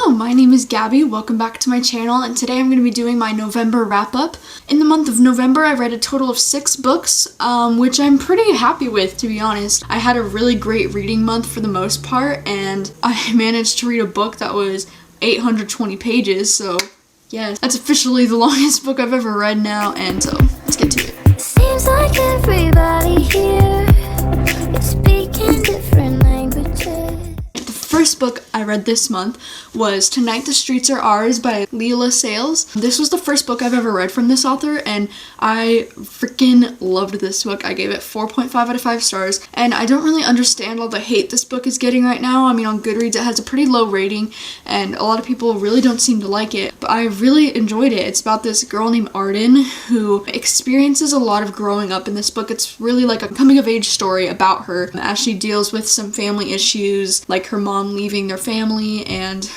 Hello, my name is Gabby. Welcome back to my channel, and today I'm going to be doing my November wrap-up. In the month of November, I read a total of 6 books, which I'm pretty happy with, to be honest. I had a really great reading month for the most part, and I managed to read a book that was 820 pages, so yeah, that's officially the longest book I've ever read now, and so let's get to it. Seems like everybody here is speaking different languages. The first book I read this month was Tonight the Streets Are Ours by Leila Sales. This was the first book I've ever read from this author, and I freaking loved this book. I gave it 4.5 out of 5 stars, and I don't really understand all the hate this book is getting right now. I mean, on Goodreads it has a pretty low rating, and a lot of people really don't seem to like it, but I really enjoyed it. It's about this girl named Arden who experiences a lot of growing up in this book. It's really like a coming-of-age story about her as she deals with some family issues, like her mom leaving their family and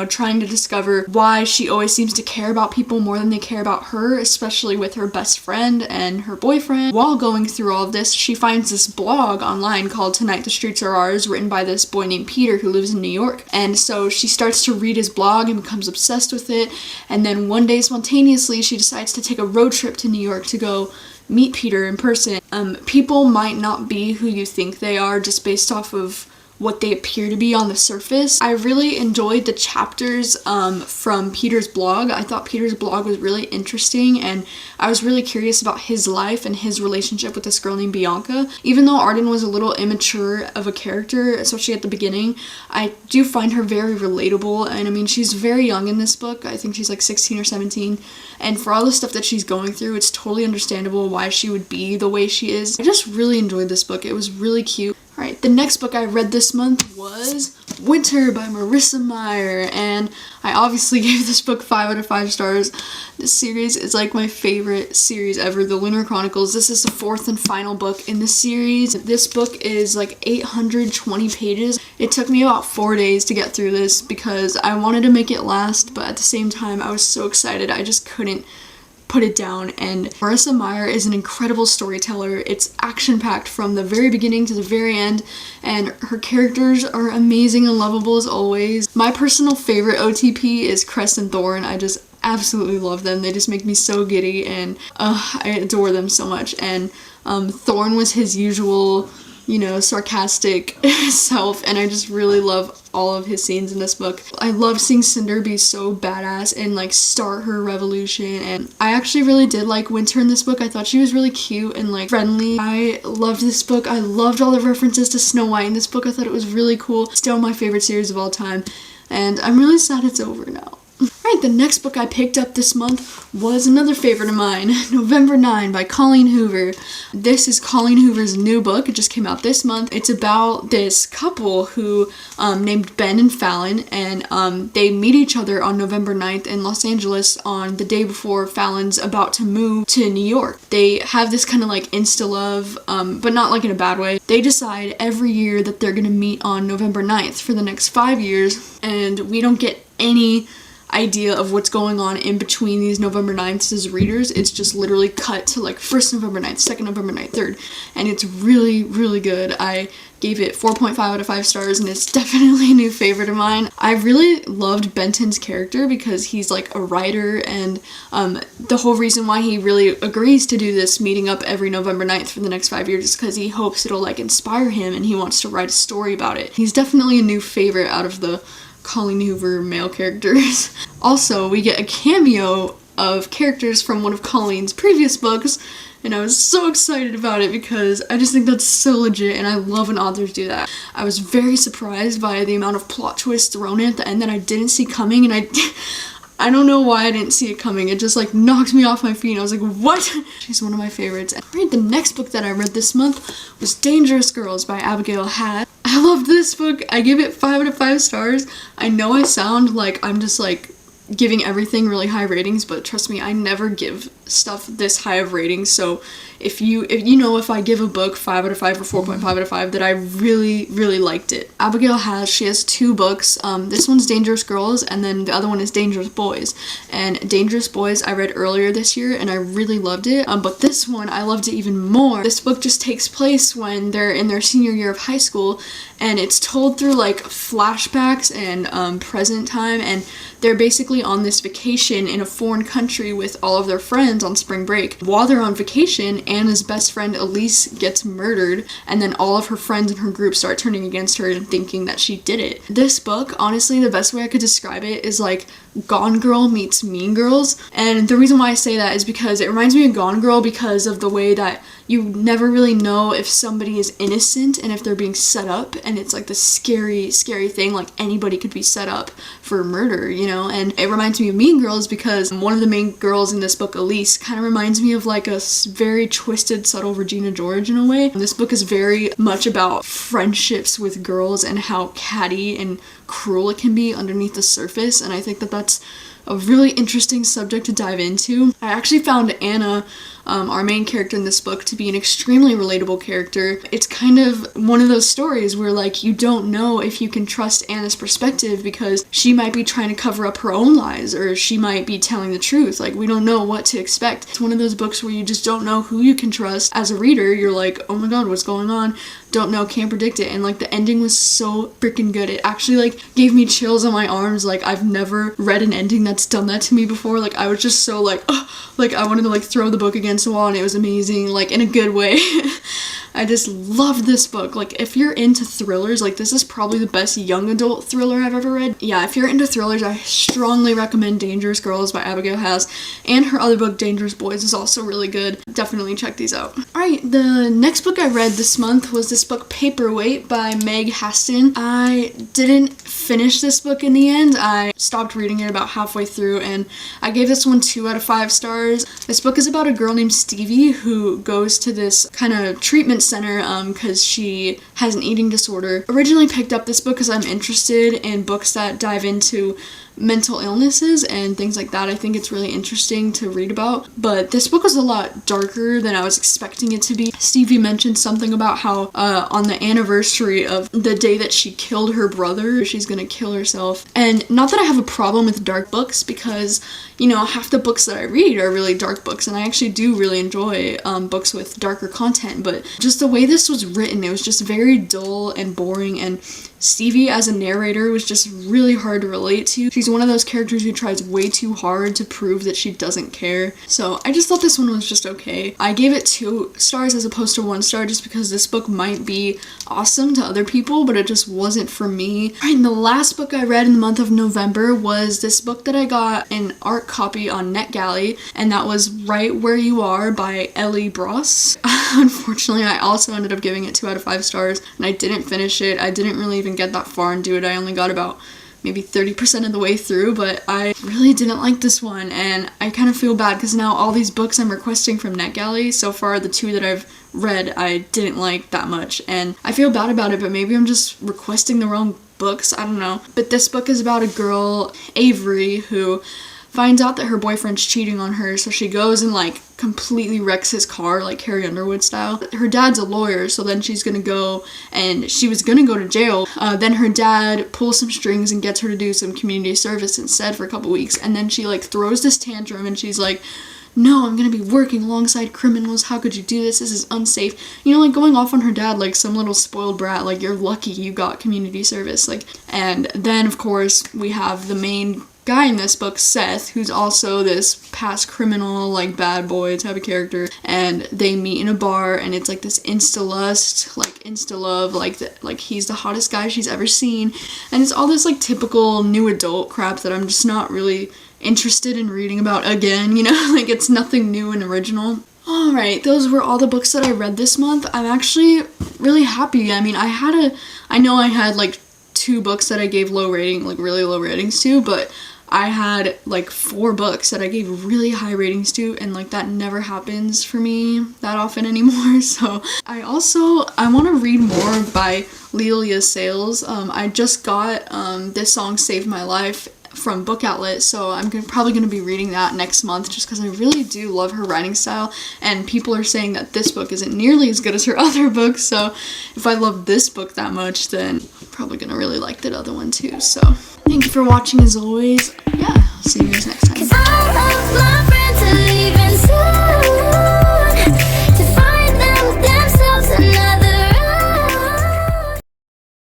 trying to discover why she always seems to care about people more than they care about her, especially with her best friend and her boyfriend. While going through all of this, she finds this blog online called Tonight the Streets Are Ours, written by this boy named Peter who lives in New York. And so she starts to read his blog and becomes obsessed with it, and then one day spontaneously she decides to take a road trip to New York to go meet Peter in person. People might not be who you think they are just based off of what they appear to be on the surface. I really enjoyed the chapters from Peter's blog. I thought Peter's blog was really interesting, and I was really curious about his life and his relationship with this girl named Bianca. Even though Arden was a little immature of a character, especially at the beginning, I do find her very relatable, and I mean, she's very young in this book. I think she's like 16 or 17, and for all the stuff that she's going through, it's totally understandable why she would be the way she is. I just really enjoyed this book. It was really cute. Alright, the next book I read this month was Winter by Marissa Meyer, and I obviously gave this book 5 out of 5 stars. This series is like my favorite series ever, The Lunar Chronicles. This is the 4th and final book in the series. This book is like 820 pages. It took me about 4 days to get through this because I wanted to make it last, but at the same time I was so excited I just couldn't put it down. And Marissa Meyer is an incredible storyteller. It's action-packed from the very beginning to the very end, and her characters are amazing and lovable as always. My personal favorite OTP is Cress and Thorn. I just absolutely love them. They just make me so giddy, and I adore them so much. And Thorn was his usual, sarcastic self, and I just really love all of his scenes in this book. I love seeing Cinder be so badass and like start her revolution, and I actually really did like Winter in this book. I thought she was really cute and like friendly. I loved this book. I loved all the references to Snow White in this book. I thought it was really cool. Still my favorite series of all time, and I'm really sad it's over now. Alright, the next book I picked up this month was another favorite of mine, November 9 by Colleen Hoover. This is Colleen Hoover's new book. It just came out this month. It's about this couple who named Ben and Fallon, and they meet each other on November 9th in Los Angeles on the day before Fallon's about to move to New York. They have this kind of like insta-love, but not like in a bad way. They decide every year that they're going to meet on November 9th for the next 5 years, and we don't get any idea of what's going on in between these November 9ths as readers. It's just literally cut to like 1st November 9th, 2nd November 9th, 3rd, and it's really, really good. I gave it 4.5 out of 5 stars, and it's definitely a new favorite of mine. I really loved Benton's character because he's like a writer, and the whole reason why he really agrees to do this meeting up every November 9th for the next 5 years is because he hopes it'll like inspire him, and he wants to write a story about it. He's definitely a new favorite out of the Colleen Hoover male characters. Also, we get a cameo of characters from one of Colleen's previous books, and I was so excited about it because I just think that's so legit, and I love when authors do that. I was very surprised by the amount of plot twists thrown in at the end that I didn't see coming, and I don't know why I didn't see it coming. It just like knocked me off my feet. I was like, what? She's one of my favorites. Alright, the next book that I read this month was Dangerous Girls by Abigail Hatt. I loved this book. I give it 5 out of 5 stars. I know I sound like I'm just like giving everything really high ratings, but trust me, I never give stuff this high of ratings. So if I give a book 5 out of 5 or 4.5 out of 5, that I really, really liked it. Abigail she has 2 books. This one's Dangerous Girls, and then the other one is Dangerous Boys. And Dangerous Boys I read earlier this year, and I really loved it. But this one, I loved it even more. This book just takes place when they're in their senior year of high school, and it's told through like flashbacks and present time, and they're basically on this vacation in a foreign country with all of their friends on spring break. While they're on vacation, Anna's best friend Elise gets murdered, and then all of her friends in her group start turning against her and thinking that she did it. This book, honestly, the best way I could describe it is like Gone Girl meets Mean Girls. And the reason why I say that is because it reminds me of Gone Girl because of the way that you never really know if somebody is innocent and if they're being set up, and it's like this scary thing, like anybody could be set up for murder, you know. And it reminds me of Mean Girls because one of the main girls in this book, Elise, kind of reminds me of like a very twisted, subtle Regina George in a way. This book is very much about friendships with girls and how catty and cruel it can be underneath the surface, and I think that that's a really interesting subject to dive into. I actually found Anna, our main character in this book, to be an extremely relatable character. It's kind of one of those stories where like you don't know if you can trust Anna's perspective because she might be trying to cover up her own lies, or she might be telling the truth. Like, we don't know what to expect. It's one of those books where you just don't know who you can trust. As a reader, you're like, oh my god, what's going on? Don't know, can't predict it. And like the ending was so freaking good. It actually like gave me chills on my arms. Like, I've never read an ending that's done that to me before. Like, I was just so like, oh, like I wanted to like throw the book against the wall, and it was amazing, like in a good way. I just loved this book. Like, if you're into thrillers, like this is probably the best young adult thriller I've ever read. Yeah, if you're into thrillers, I strongly recommend Dangerous Girls by Abigail Haas, and her other book, Dangerous Boys, is also really good. Definitely check these out. Alright, the next book I read this month was this book, Paperweight by Meg Haston. I didn't finish this book in the end. I stopped reading it about halfway through, and I gave this one 2 out of 5 stars. This book is about a girl named Stevie who goes to this kind of treatment center because she has an eating disorder. Originally picked up this book because I'm interested in books that dive into mental illnesses and things like that. I think it's really interesting to read about, but this book was a lot darker than I was expecting it to be. Stevie mentioned something about how on the anniversary of the day that she killed her brother, she's gonna kill herself. And not that I have a problem with dark books, because you know, half the books that I read are really dark books, and I actually do really enjoy books with darker content, but just the way this was written, it was just very dull and boring, and Stevie as a narrator was just really hard to relate to. She's one of those characters who tries way too hard to prove that she doesn't care. So I just thought this one was just okay. I gave it 2 stars as opposed to 1 star just because this book might be awesome to other people, but it just wasn't for me. Alright, and the last book I read in the month of November was this book that I got an art copy on NetGalley, and that was Right Where You Are by Ellie Bross. Unfortunately, I also ended up giving it 2 out of 5 stars, and I didn't finish it. I didn't really even get that far into it. I only got about maybe 30% of the way through, but I really didn't like this one, and I kind of feel bad because now all these books I'm requesting from NetGalley, so far the 2 that I've read I didn't like that much, and I feel bad about it, but maybe I'm just requesting the wrong books, I don't know. But this book is about a girl, Avery, who finds out that her boyfriend's cheating on her, so she goes and like completely wrecks his car, like Carrie Underwood style. Her dad's a lawyer, so then she's gonna go, and she was gonna go to jail. Then her dad pulls some strings and gets her to do some community service instead for a couple weeks, and then she like throws this tantrum, and she's like, no, I'm gonna be working alongside criminals, how could you do this, this is unsafe. You know, like going off on her dad like some little spoiled brat, like you're lucky you got community service. Like, and then of course we have the main guy in this book, Seth, who's also this past criminal, like bad boy type of character, and they meet in a bar, and it's like this insta-lust, like insta-love, like he's the hottest guy she's ever seen, and it's all this like typical new adult crap that I'm just not really interested in reading about again, you know, like it's nothing new and original. Alright, those were all the books that I read this month. I'm actually really happy. I mean, I know I had like 2 books that I gave low rating, like really low ratings to, but I had like 4 books that I gave really high ratings to, and like that never happens for me that often anymore. So I want to read more by Lelia Sales. I just got this song Saved My Life from Book Outlet, so I'm probably going to be reading that next month just because I really do love her writing style, and people are saying that this book isn't nearly as good as her other books, so if I love this book that much, then I'm probably going to really like that other one too. So thank you for watching as always. Yeah, I'll see you guys next time. 'Cause I love my